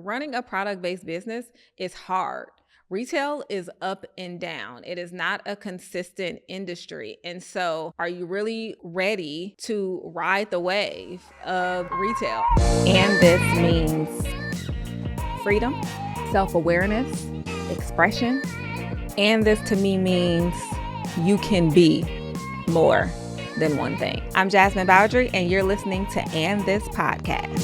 Running a product-based business is hard. Retail is up and down. It is not a consistent industry. And so are you really ready to ride the wave of retail? And this means freedom, self-awareness, expression. And this to me means you can be more than one thing. I'm Jasmine Bowdry, and you're listening to And This Podcast.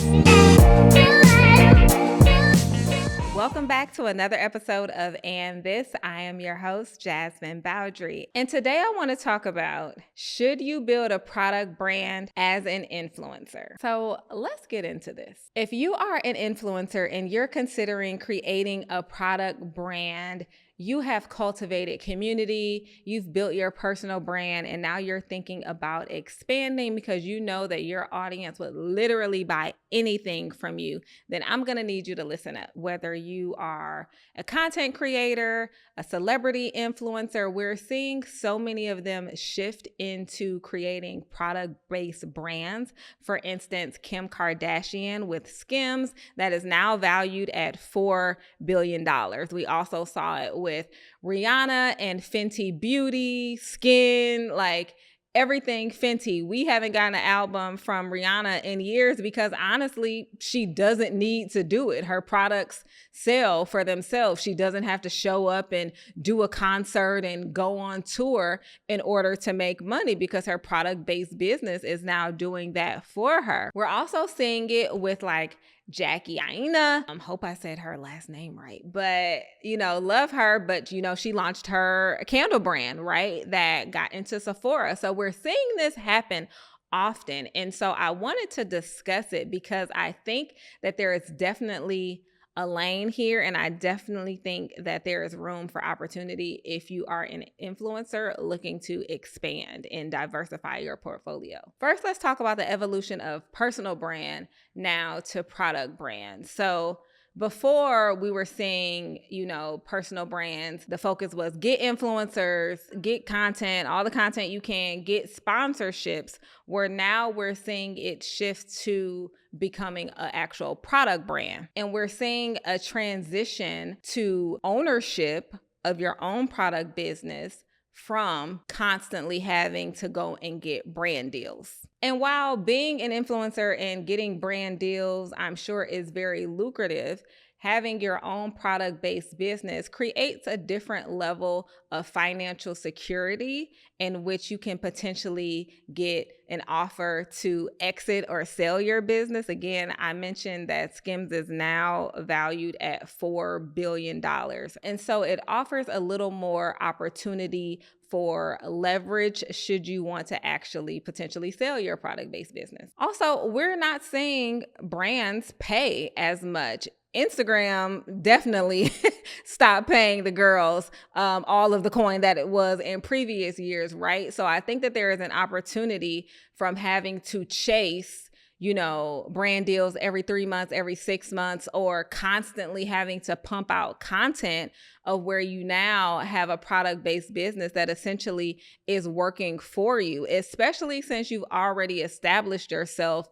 Welcome back to another episode of And This. I am your host, Jasmine Bowdry. And today I want to talk about, should you build a product brand as an influencer? So let's get into this. If you are an influencer and you're considering creating a product brand, you have cultivated community, you've built your personal brand, and now you're thinking about expanding because you know that your audience would literally buy anything from you, then I'm gonna need you to listen up. Whether you are a content creator, a celebrity influencer, we're seeing so many of them shift into creating product-based brands. For instance, Kim Kardashian with Skims, that is now valued at $4 billion. We also saw it with Rihanna and Fenty Beauty, skin, like everything Fenty. We haven't gotten an album from Rihanna in years because honestly, she doesn't need to do it. Her products sell for themselves. She doesn't have to show up and do a concert and go on tour in order to make money because her product-based business is now doing that for her. We're also seeing it with like Jackie Aina. Hope I said her last name right, but love her. But she launched her candle brand, right? That got into Sephora. So we're seeing this happen often. And so I wanted to discuss it because I think that there is definitely a lane here. And I definitely think that there is room for opportunity if you are an influencer looking to expand and diversify your portfolio. First, let's talk about the evolution of personal brand now to product brand. So before we were seeing, personal brands, the focus was get influencers, get content, all the content you can, get sponsorships, where now we're seeing it shift to becoming an actual product brand. And we're seeing a transition to ownership of your own product business from constantly having to go and get brand deals. And while being an influencer and getting brand deals, I'm sure is very lucrative, having your own product-based business creates a different level of financial security in which you can potentially get an offer to exit or sell your business. Again, I mentioned that Skims is now valued at $4 billion. And so it offers a little more opportunity for leverage should you want to actually potentially sell your product-based business. Also, we're not seeing brands pay as much. Instagram definitely stopped paying the girls all of the coin that it was in previous years, right? So I think that there is an opportunity from having to chase brand deals every 3 months, every 6 months, or constantly having to pump out content of where you now have a product-based business that essentially is working for you, especially since you've already established yourself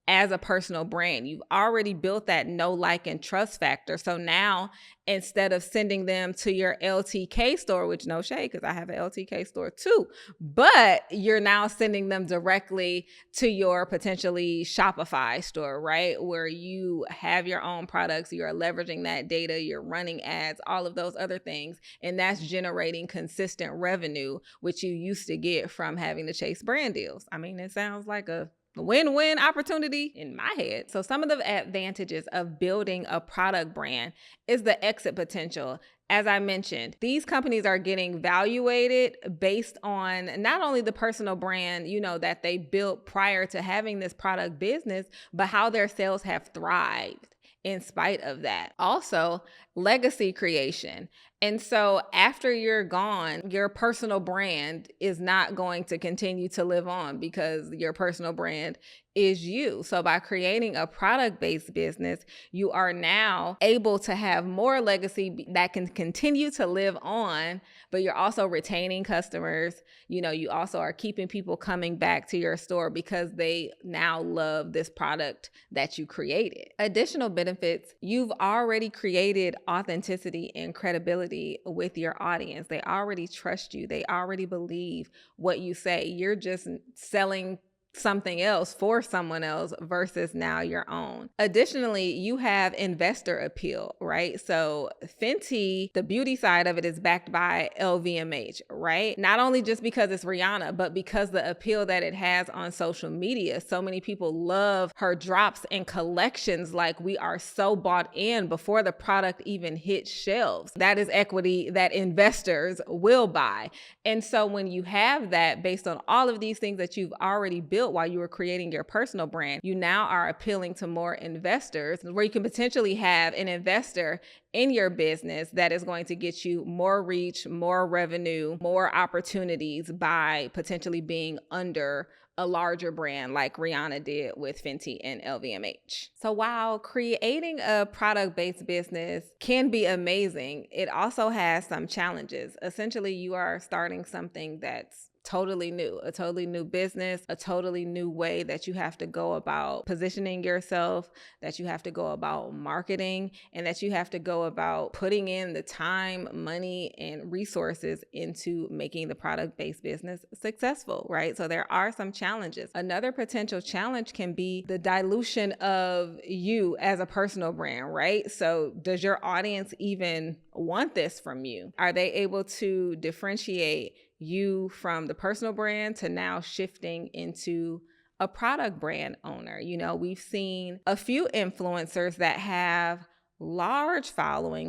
as a personal brand. You've already built that know, like, and trust factor. So now instead of sending them to your LTK store, which no shade, because I have an LTK store too, but you're now sending them directly to your potentially Shopify store, right? Where you have your own products, you are leveraging that data, you're running ads, all of those other things. And that's generating consistent revenue, which you used to get from having to chase brand deals. I mean, it sounds like a win-win opportunity in my head. So some of the advantages of building a product brand is the exit potential. As I mentioned, these companies are getting valuated based on not only the personal brand, that they built prior to having this product business, but how their sales have thrived in spite of that. Also, legacy creation. And so after you're gone, your personal brand is not going to continue to live on because your personal brand is you. So by creating a product-based business, you are now able to have more legacy that can continue to live on, but you're also retaining customers. You also are keeping people coming back to your store because they now love this product that you created. Additional benefits, you've already created authenticity and credibility with your audience. They already trust you. They already believe what you say. You're just selling something else for someone else versus now your own. Additionally, you have investor appeal, right? So Fenty, the beauty side of it, is backed by LVMH, right? Not only just because it's Rihanna, but because the appeal that it has on social media. So many people love her drops and collections. Like, we are so bought in before the product even hits shelves. That is equity that investors will buy. And so when you have that based on all of these things that you've already built while you were creating your personal brand, you now are appealing to more investors, where you can potentially have an investor in your business that is going to get you more reach, more revenue, more opportunities by potentially being under a larger brand like Rihanna did with Fenty and LVMH. So while creating a product-based business can be amazing, it also has some challenges. Essentially, you are starting something that's totally new, a totally new business, a totally new way that you have to go about positioning yourself, that you have to go about marketing, and that you have to go about putting in the time, money, and resources into making the product-based business successful, right? So there are some challenges. Another potential challenge can be the dilution of you as a personal brand, right? So does your audience even want this from you? Are they able to differentiate you from the personal brand to now shifting into a product brand owner? We've seen a few influencers that have large following,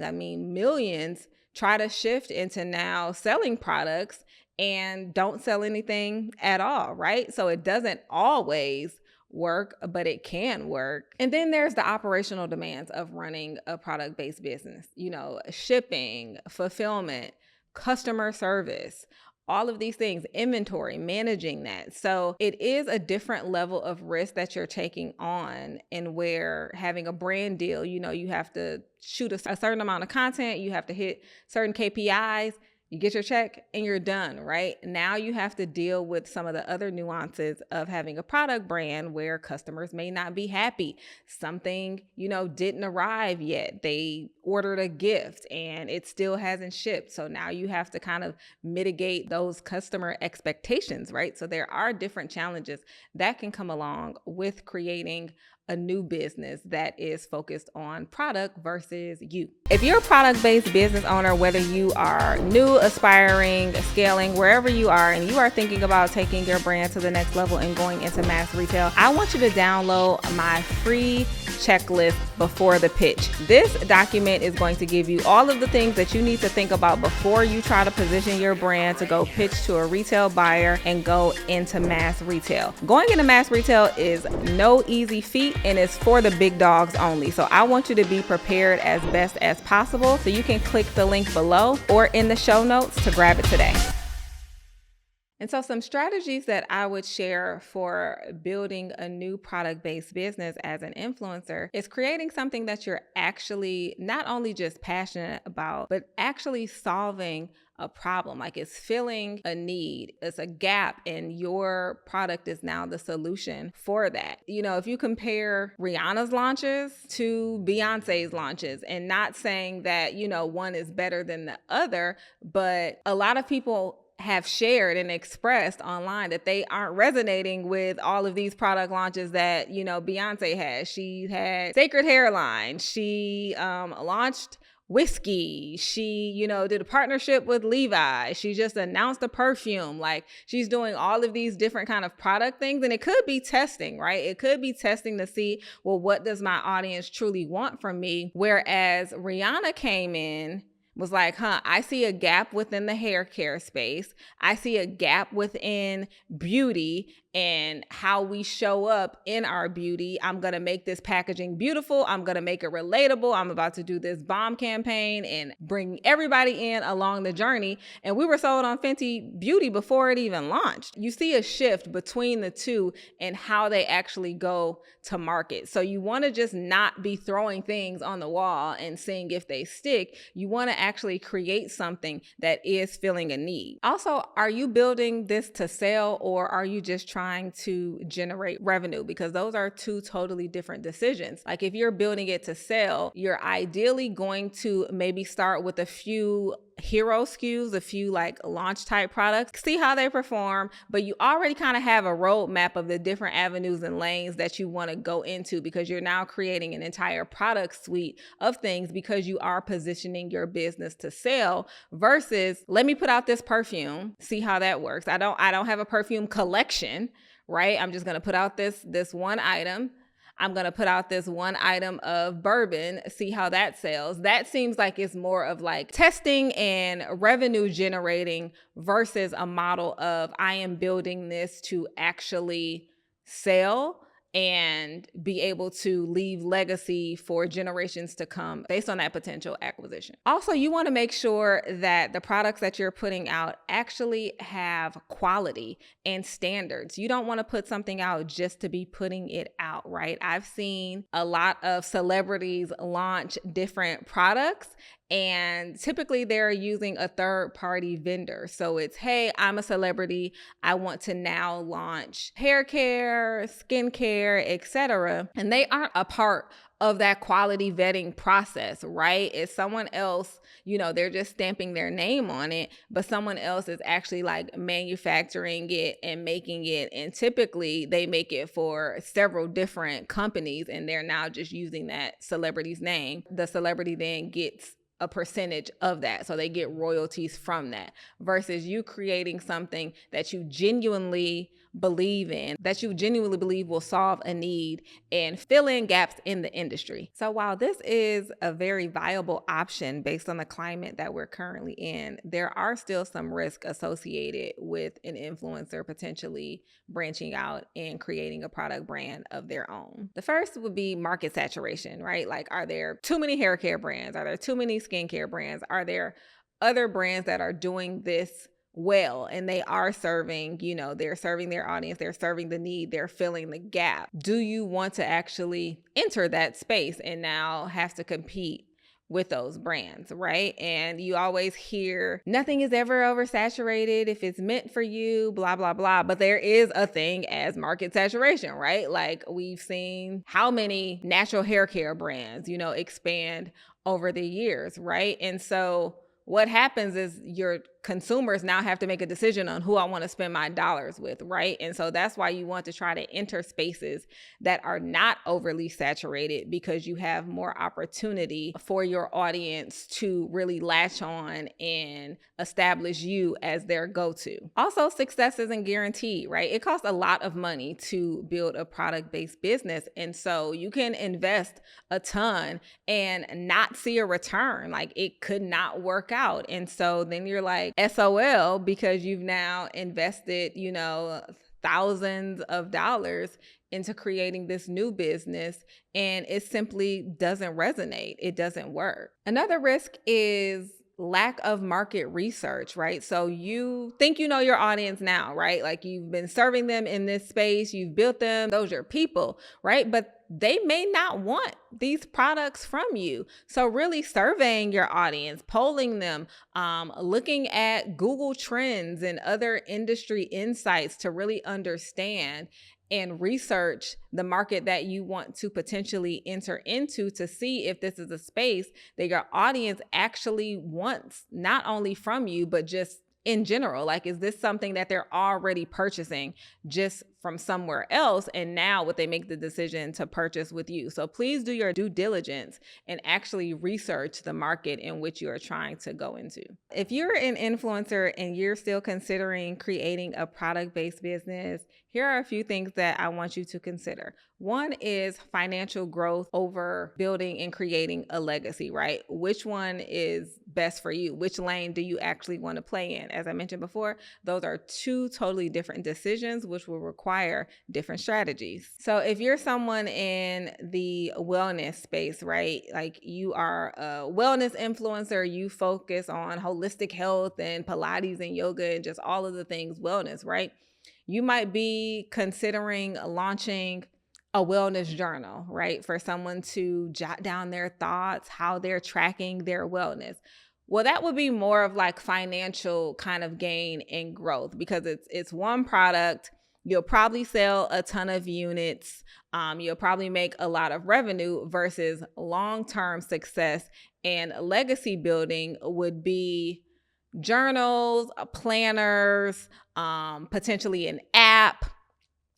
millions, try to shift into now selling products and don't sell anything at all, right? So it doesn't always work, but it can work. And then there's the operational demands of running a product-based business, shipping, fulfillment, customer service, all of these things, inventory, managing that. So it is a different level of risk that you're taking on, and where having a brand deal, you have to shoot a certain amount of content, you have to hit certain KPIs, you get your check and you're done, right? Now you have to deal with some of the other nuances of having a product brand where customers may not be happy. Something, didn't arrive yet. They ordered a gift and it still hasn't shipped. So now you have to kind of mitigate those customer expectations, right? So there are different challenges that can come along with creating a new business that is focused on product versus you. If you're a product-based business owner, whether you are new, aspiring, scaling, wherever you are, and you are thinking about taking your brand to the next level and going into mass retail, I want you to download my free checklist before the pitch. This document is going to give you all of the things that you need to think about before you try to position your brand to go pitch to a retail buyer and go into mass retail. Going into mass retail is no easy feat, and it's for the big dogs only. So I want you to be prepared as best as possible. So you can click the link below or in the show notes to grab it today. And so some strategies that I would share for building a new product-based business as an influencer is creating something that you're actually not only just passionate about, but actually solving a problem. Like, it's filling a need, it's a gap, and your product is now the solution for that. If you compare Rihanna's launches to Beyonce's launches, and not saying that, one is better than the other, but a lot of people have shared and expressed online that they aren't resonating with all of these product launches that, Beyonce has. She had Sacred Hairline. She launched whiskey. She, did a partnership with Levi. She just announced a perfume. Like, she's doing all of these different kind of product things. And it could be testing, right? It could be testing to see, well, what does my audience truly want from me? Whereas Rihanna came in was like, I see a gap within the hair care space. I see a gap within beauty and how we show up in our beauty. I'm going to make this packaging beautiful. I'm going to make it relatable. I'm about to do this bomb campaign and bring everybody in along the journey. And we were sold on Fenty Beauty before it even launched. You see a shift between the two and how they actually go to market. So you want to just not be throwing things on the wall and seeing if they stick. You want to actually create something that is filling a need. Also, are you building this to sell, or are you just trying to generate revenue? Because those are two totally different decisions. Like if you're building it to sell, you're ideally going to maybe start with a few hero SKUs, a few like launch type products, see how they perform, but you already kind of have a roadmap of the different avenues and lanes that you want to go into, because you're now creating an entire product suite of things because you are positioning your business to sell, versus let me put out this perfume, see how that works. I don't have a perfume collection, right? I'm just going to put out this one item. I'm going to put out this one item of bourbon, see how that sells. That seems like it's more of like testing and revenue generating versus a model of I am building this to actually sell and be able to leave legacy for generations to come based on that potential acquisition. Also, you want to make sure that the products that you're putting out actually have quality and standards. You don't want to put something out just to be putting it out, right? I've seen a lot of celebrities launch different products, and typically they're using a third-party vendor. So it's, hey, I'm a celebrity. I want to now launch hair care, skin care, etc. And they aren't a part of that quality vetting process, right? It's someone else, they're just stamping their name on it, but someone else is actually like manufacturing it and making it. And typically they make it for several different companies, and they're now just using that celebrity's name. The celebrity then gets a percentage of that. So they get royalties from that, versus you creating something that you genuinely believe in, that you genuinely believe will solve a need and fill in gaps in the industry. So while this is a very viable option based on the climate that we're currently in, there are still some risks associated with an influencer potentially branching out and creating a product brand of their own. The first would be market saturation, right? Like, are there too many hair care brands? Are there too many skincare brands? Are there other brands that are doing this well and they are serving, they're serving their audience, they're serving the need, they're filling the gap? Do you want to actually enter that space and now have to compete with those brands, right? And you always hear nothing is ever oversaturated if it's meant for you, blah, blah, blah. But there is a thing as market saturation, right? Like we've seen how many natural hair care brands, expand over the years, right? And so what happens is your consumers now have to make a decision on who I want to spend my dollars with, right? And so that's why you want to try to enter spaces that are not overly saturated, because you have more opportunity for your audience to really latch on and establish you as their go-to. Also, success isn't guaranteed, right? It costs a lot of money to build a product-based business. And so you can invest a ton and not see a return. Like it could not work out. And so then you're like, SOL, because you've now invested, thousands of dollars into creating this new business, and it simply doesn't resonate. It doesn't work. Another risk is lack of market research, right? So you think you know your audience now, right? Like you've been serving them in this space, you've built them, those are your people, right? But they may not want these products from you. So really surveying your audience, polling them, looking at Google Trends and other industry insights to really understand and research the market that you want to potentially enter into, to see if this is a space that your audience actually wants, not only from you, but just in general. Like, is this something that they're already purchasing just from somewhere else, and now would they make the decision to purchase with you? So please do your due diligence and actually research the market in which you are trying to go into. If you're an influencer and you're still considering creating a product-based business, here are a few things that I want you to consider. One is financial growth over building and creating a legacy, right? Which one is best for you? Which lane do you actually want to play in? As I mentioned before, those are two totally different decisions, which will require different strategies. So if you're someone in the wellness space, right? Like you are a wellness influencer, you focus on holistic health and Pilates and yoga and just all of the things wellness, right? You might be considering launching a wellness journal, right? For someone to jot down their thoughts, how they're tracking their wellness. Well, that would be more of like financial kind of gain and growth because it's one product. You'll probably sell a ton of units. You'll probably make a lot of revenue versus long-term success and legacy building would be journals, planners, potentially an app,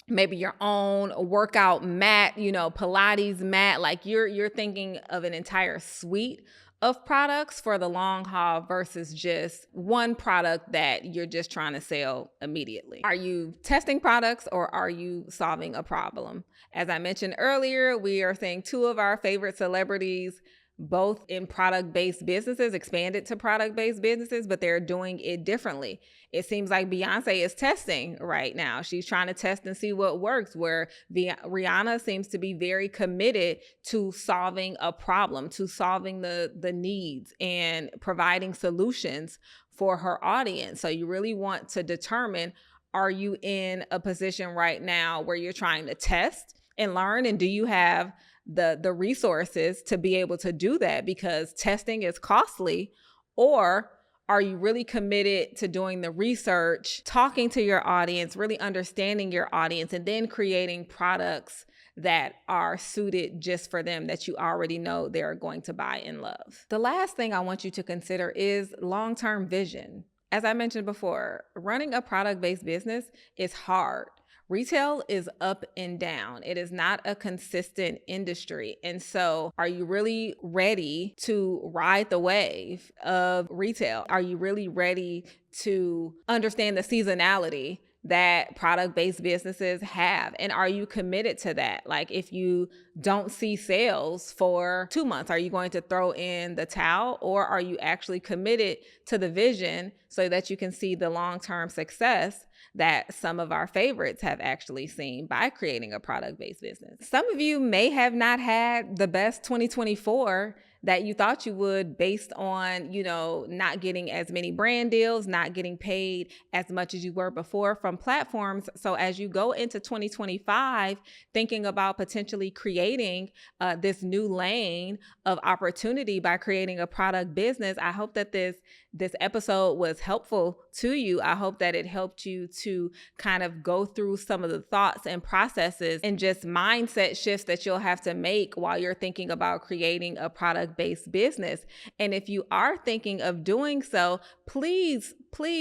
maybe your own workout mat, Pilates mat. Like you're thinking of an entire suite of products for the long haul versus just one product that you're just trying to sell immediately. Are you testing products or are you solving a problem? As I mentioned earlier, we are seeing two of our favorite celebrities both in product-based businesses, expanded to product-based businesses, but they're doing it differently. It seems like Beyonce is testing right now. She's trying to test and see what works, where Rihanna seems to be very committed to solving a problem, to solving the needs and providing solutions for her audience. So you really want to determine, are you in a position right now where you're trying to test and learn, and do you have the resources to be able to do that because testing is costly? Or are you really committed to doing the research, talking to your audience, really understanding your audience, and then creating products that are suited just for them that you already know they're going to buy and love? The last thing I want you to consider is long-term vision. As I mentioned before, running a product-based business is hard. Retail is up and down. It is not a consistent industry. And so are you really ready to ride the wave of retail? Are you really ready to understand the seasonality that product-based businesses have? And are you committed to that? Like if you don't see sales for 2 months, are you going to throw in the towel, or are you actually committed to the vision so that you can see the long-term success that some of our favorites have actually seen by creating a product-based business? Some of you may have not had the best 2024 that you thought you would based on, not getting as many brand deals, not getting paid as much as you were before from platforms. So as you go into 2025, thinking about potentially creating this new lane of opportunity by creating a product business, I hope that this episode was helpful to you. I hope that it helped you to kind of go through some of the thoughts and processes and just mindset shifts that you'll have to make while you're thinking about creating a product-based business. And if you are thinking of doing so, please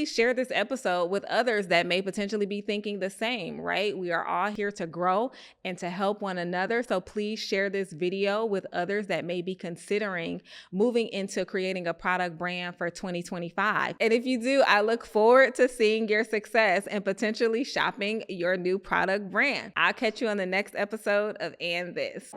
share this episode with others that may potentially be thinking the same, right? We are all here to grow and to help one another. So please share this video with others that may be considering moving into creating a product brand for 2025. And if you do, I look forward to seeing your success and potentially shopping your new product brand. I'll catch you on the next episode of And This.